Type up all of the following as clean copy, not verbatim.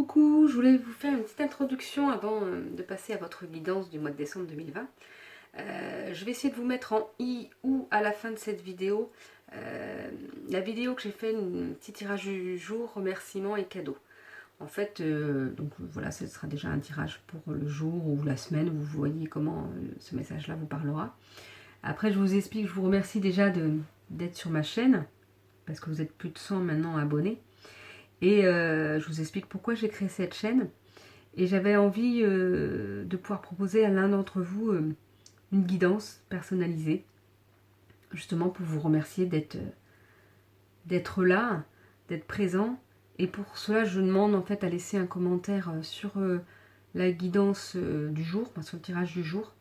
Coucou, je voulais vous faire une petite introduction avant de passer à votre guidance du mois de décembre 2020. Je vais essayer de vous mettre en i ou à la fin de cette vidéo la vidéo que j'ai fait, un petit tirage du jour, remerciements et cadeaux. En fait, donc voilà, ce sera déjà un tirage pour le jour ou la semaine, vous voyez comment ce message-là vous parlera. Après, je vous explique, je vous remercie déjà d'être sur ma chaîne, parce que vous êtes plus de 100 maintenant abonnés. Et je vous explique pourquoi j'ai créé cette chaîne. Et j'avais envie de pouvoir proposer à l'un d'entre vous une guidance personnalisée, justement pour vous remercier d'être là, d'être présent. Et pour cela, je demande en fait à laisser un commentaire sur la guidance du jour, enfin, sur le tirage du jour.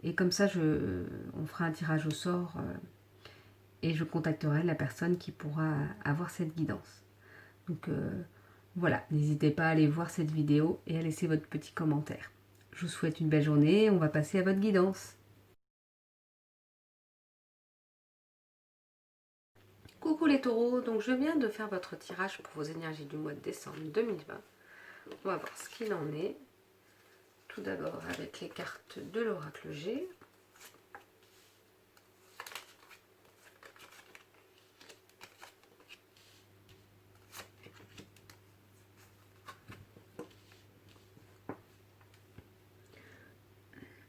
Et comme ça, on fera un tirage au sort et je contacterai la personne qui pourra avoir cette guidance. Donc voilà, n'hésitez pas à aller voir cette vidéo et à laisser votre petit commentaire. Je vous souhaite une belle journée, on va passer à votre guidance. Coucou les taureaux, donc je viens de faire votre tirage pour vos énergies du mois de décembre 2020. On va voir ce qu'il en est. Tout d'abord avec les cartes de l'oracle G.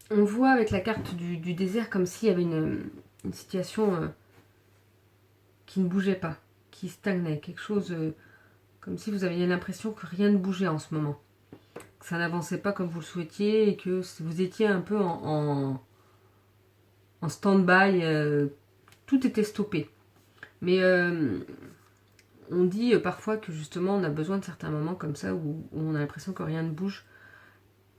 On voit avec la carte du désert comme s'il y avait une situation qui ne bougeait pas, qui stagnait, quelque chose comme si vous aviez l'impression que rien ne bougeait en ce moment. Que ça n'avançait pas comme vous le souhaitiez et que vous étiez un peu en stand-by, tout était stoppé. Mais on dit parfois que justement on a besoin de certains moments comme ça où on a l'impression que rien ne bouge.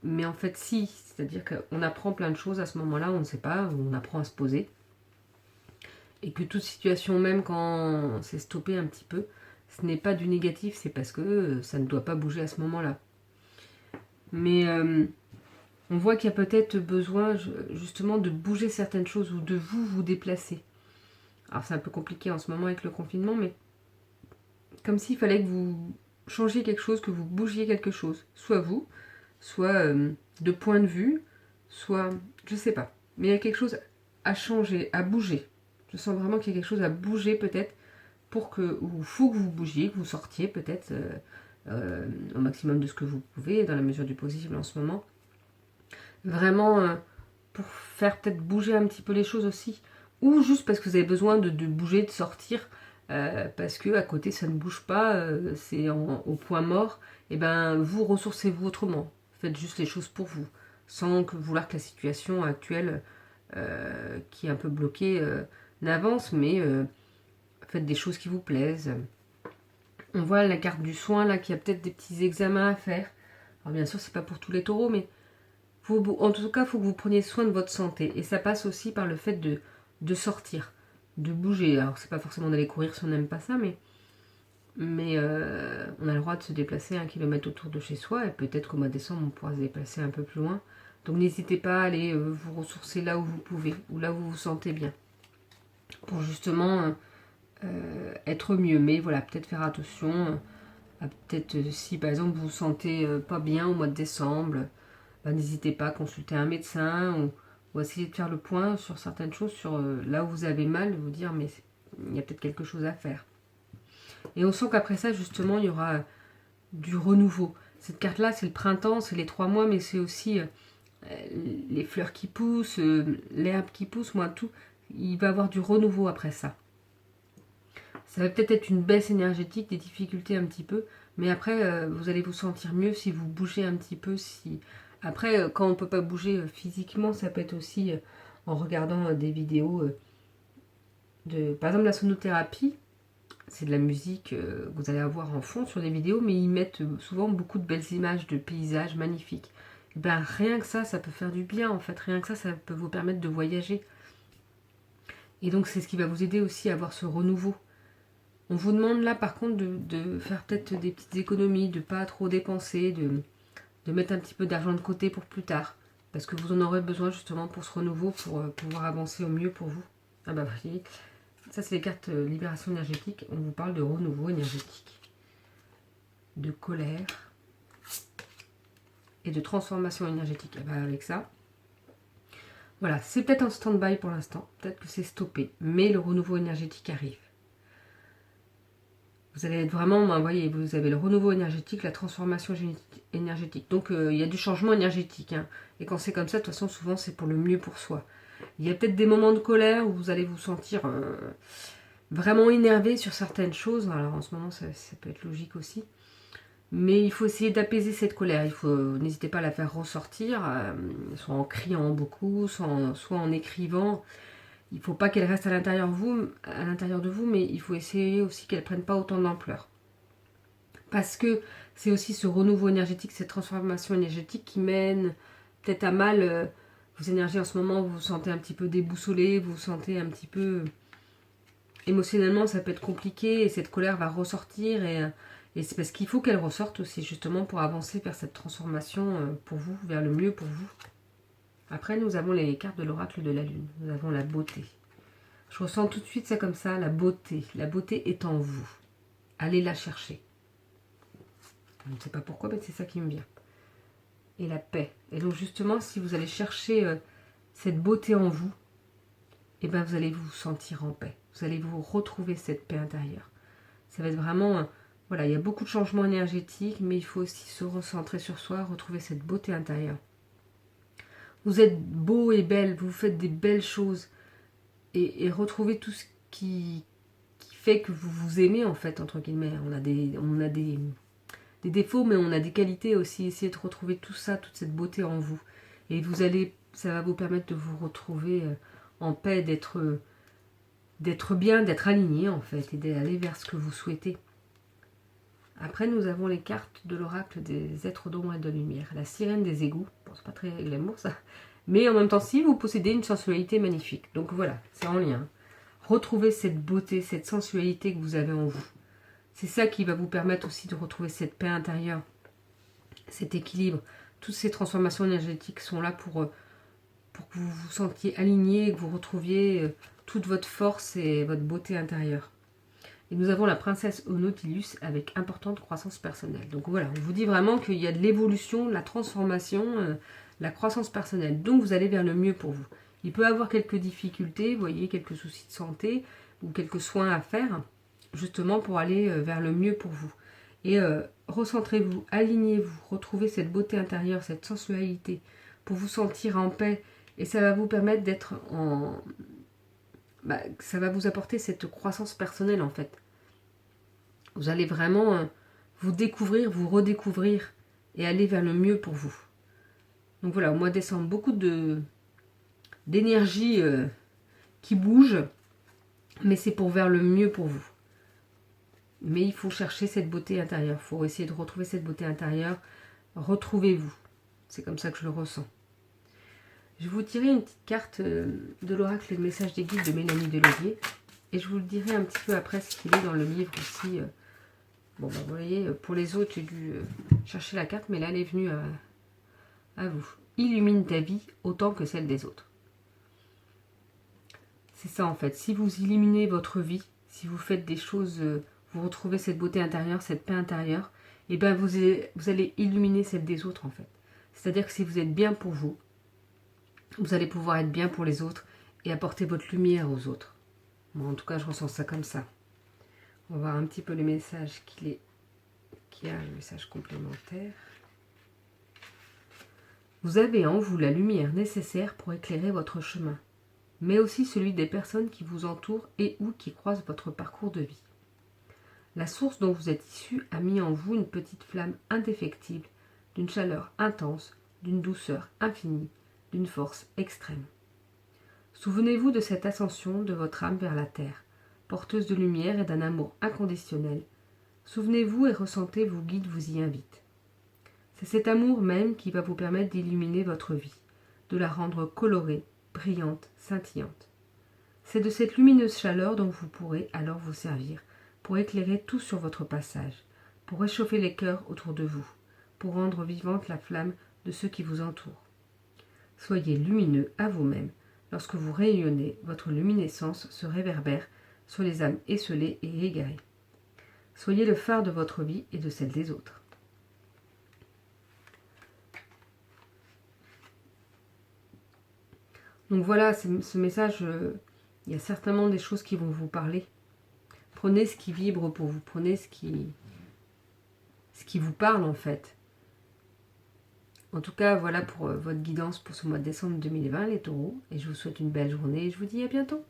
Mais en fait si, c'est-à-dire qu'on apprend plein de choses à ce moment-là, on ne sait pas, on apprend à se poser. Et que toute situation, même quand c'est stoppé un petit peu, ce n'est pas du négatif, c'est parce que ça ne doit pas bouger à ce moment-là. Mais on voit qu'il y a peut-être besoin justement de bouger certaines choses ou de vous déplacer. Alors c'est un peu compliqué en ce moment avec le confinement, mais comme s'il fallait que vous changiez quelque chose, que vous bougiez quelque chose. Soit vous, soit de point de vue, soit, je sais pas. Mais il y a quelque chose à changer, à bouger. Je sens vraiment qu'il y a quelque chose à bouger peut-être pour que, ou il faut que vous bougiez, que vous sortiez peut-être au maximum de ce que vous pouvez, dans la mesure du possible en ce moment. Vraiment pour faire peut-être bouger un petit peu les choses aussi. Ou juste parce que vous avez besoin de bouger, de sortir, parce que à côté ça ne bouge pas, c'est au point mort, et ben vous ressourcez-vous autrement. Faites juste les choses pour vous, sans vouloir que la situation actuelle, qui est un peu bloquée, n'avance, mais faites des choses qui vous plaisent. On voit la carte du soin là, qu'il y a peut-être des petits examens à faire. Alors bien sûr, c'est pas pour tous les taureaux, mais en tout cas, il faut que vous preniez soin de votre santé. Et ça passe aussi par le fait de sortir, de bouger. Alors, c'est pas forcément d'aller courir si on n'aime pas ça, mais on a le droit de se déplacer 1 kilomètre autour de chez soi. Et peut-être qu'au mois de décembre, on pourra se déplacer un peu plus loin. Donc, n'hésitez pas à aller vous ressourcer là où vous pouvez, ou là où vous vous sentez bien. Pour justement être mieux. Mais voilà, peut-être faire attention. Peut-être si par exemple vous vous sentez pas bien au mois de décembre, n'hésitez pas à consulter un médecin ou essayer de faire le point sur certaines choses, sur là où vous avez mal, de vous dire mais il y a peut-être quelque chose à faire. Et on sent qu'après ça, justement, il y aura du renouveau. Cette carte-là, c'est le printemps, c'est les 3 mois, mais c'est aussi les fleurs qui poussent, l'herbe qui pousse, moi, tout. Il va y avoir du renouveau après ça. Ça va peut-être être une baisse énergétique, des difficultés un petit peu, mais après, vous allez vous sentir mieux si vous bougez un petit peu. Après, quand on ne peut pas bouger physiquement, ça peut être aussi en regardant des vidéos par exemple, la sonothérapie, c'est de la musique que vous allez avoir en fond sur les vidéos, mais ils mettent souvent beaucoup de belles images de paysages magnifiques. Et ben, rien que ça peut faire du bien, en fait. Rien que ça peut vous permettre de voyager. Et donc, c'est ce qui va vous aider aussi à avoir ce renouveau. On vous demande là par contre de faire peut-être des petites économies, de ne pas trop dépenser, de mettre un petit peu d'argent de côté pour plus tard. Parce que vous en aurez besoin justement pour ce renouveau, pour pouvoir avancer au mieux pour vous. Ah bah voyez, ça c'est les cartes libération énergétique. On vous parle de renouveau énergétique, de colère, et de transformation énergétique. Et ben avec ça, voilà, c'est peut-être en stand-by pour l'instant, peut-être que c'est stoppé, mais le renouveau énergétique arrive. Vous allez être vraiment, vous voyez, vous avez le renouveau énergétique, la transformation énergétique. Donc il y a du changement énergétique. Hein. Et quand c'est comme ça, de toute façon, souvent c'est pour le mieux pour soi. Il y a peut-être des moments de colère où vous allez vous sentir vraiment énervé sur certaines choses. Alors en ce moment, ça peut être logique aussi. Mais il faut essayer d'apaiser cette colère. N'hésitez pas à la faire ressortir, soit en criant beaucoup, soit en écrivant. Il ne faut pas qu'elle reste à l'intérieur de vous, mais il faut essayer aussi qu'elle ne prenne pas autant d'ampleur. Parce que c'est aussi ce renouveau énergétique, cette transformation énergétique qui mène peut-être à mal vos énergies en ce moment. Vous vous sentez un petit peu déboussolé, vous vous sentez un petit peu... Émotionnellement, ça peut être compliqué et cette colère va ressortir et c'est parce qu'il faut qu'elle ressorte aussi, justement, pour avancer vers cette transformation pour vous, vers le mieux pour vous. Après, nous avons les cartes de l'oracle de la lune. Nous avons la beauté. Je ressens tout de suite ça comme ça, la beauté. La beauté est en vous. Allez la chercher. Je ne sais pas pourquoi, mais c'est ça qui me vient. Et la paix. Et donc, justement, si vous allez chercher cette beauté en vous, eh ben, vous allez vous sentir en paix. Vous allez vous retrouver cette paix intérieure. Ça va être vraiment... voilà, il y a beaucoup de changements énergétiques, mais il faut aussi se recentrer sur soi, retrouver cette beauté intérieure. Vous êtes beau et belle, vous faites des belles choses et retrouver tout ce qui fait que vous vous aimez, en fait, entre guillemets. On a des défauts, mais on a des qualités aussi. Essayez de retrouver tout ça, toute cette beauté en vous. Et ça va vous permettre de vous retrouver en paix, d'être bien, d'être aligné, en fait, et d'aller vers ce que vous souhaitez. Après, nous avons les cartes de l'oracle des êtres d'ombre et de lumière. La sirène des égouts. Bon, c'est pas très glamour, ça. Mais en même temps, si vous possédez une sensualité magnifique. Donc voilà, c'est en lien. Retrouvez cette beauté, cette sensualité que vous avez en vous. C'est ça qui va vous permettre aussi de retrouver cette paix intérieure, cet équilibre. Toutes ces transformations énergétiques sont là pour que vous vous sentiez aligné et que vous retrouviez toute votre force et votre beauté intérieure. Et nous avons la princesse au Nautilus avec importante croissance personnelle. Donc voilà, on vous dit vraiment qu'il y a de l'évolution, de la transformation, la croissance personnelle. Donc vous allez vers le mieux pour vous. Il peut y avoir quelques difficultés, vous voyez, quelques soucis de santé ou quelques soins à faire, justement pour aller vers le mieux pour vous. Et recentrez-vous, alignez-vous, retrouvez cette beauté intérieure, cette sensualité, pour vous sentir en paix. Et ça va vous permettre d'être en... ça va vous apporter cette croissance personnelle, en fait. Vous allez vraiment vous découvrir, vous redécouvrir et aller vers le mieux pour vous. Donc voilà, au mois de décembre, beaucoup d'énergie qui bouge, mais c'est pour vers le mieux pour vous. Mais il faut chercher cette beauté intérieure, il faut essayer de retrouver cette beauté intérieure. Retrouvez-vous, c'est comme ça que je le ressens. Je vais vous tirer une petite carte de l'oracle et le message des guides de Mélanie Delovier. Et je vous le dirai un petit peu après ce qu'il est dans le livre aussi. Bon, vous voyez, pour les autres, j'ai dû chercher la carte, mais là, elle est venue à vous. Illumine ta vie autant que celle des autres. C'est ça, en fait. Si vous illuminez votre vie, si vous faites des choses, vous retrouvez cette beauté intérieure, cette paix intérieure, et bien vous allez illuminer celle des autres, en fait. C'est-à-dire que si vous êtes bien pour vous, vous allez pouvoir être bien pour les autres et apporter votre lumière aux autres. Bon, en tout cas, je ressens ça comme ça. On va voir un petit peu le message qu'il y a, le message complémentaire. Vous avez en vous la lumière nécessaire pour éclairer votre chemin, mais aussi celui des personnes qui vous entourent et ou qui croisent votre parcours de vie. La source dont vous êtes issu a mis en vous une petite flamme indéfectible, d'une chaleur intense, d'une douceur infinie, d'une force extrême. Souvenez-vous de cette ascension de votre âme vers la terre, porteuse de lumière et d'un amour inconditionnel. Souvenez-vous et ressentez vos guides vous y invitent. C'est cet amour même qui va vous permettre d'illuminer votre vie, de la rendre colorée, brillante, scintillante. C'est de cette lumineuse chaleur dont vous pourrez alors vous servir pour éclairer tout sur votre passage, pour réchauffer les cœurs autour de vous, pour rendre vivante la flamme de ceux qui vous entourent. Soyez lumineux à vous-même. Lorsque vous rayonnez, votre luminescence se réverbère sur les âmes esseulées et égarées. Soyez le phare de votre vie et de celle des autres. Donc voilà, ce message, il y a certainement des choses qui vont vous parler. Prenez ce qui vibre pour vous, prenez ce qui vous parle en fait. En tout cas, voilà pour votre guidance pour ce mois de décembre 2020, les taureaux. Et je vous souhaite une belle journée et je vous dis à bientôt.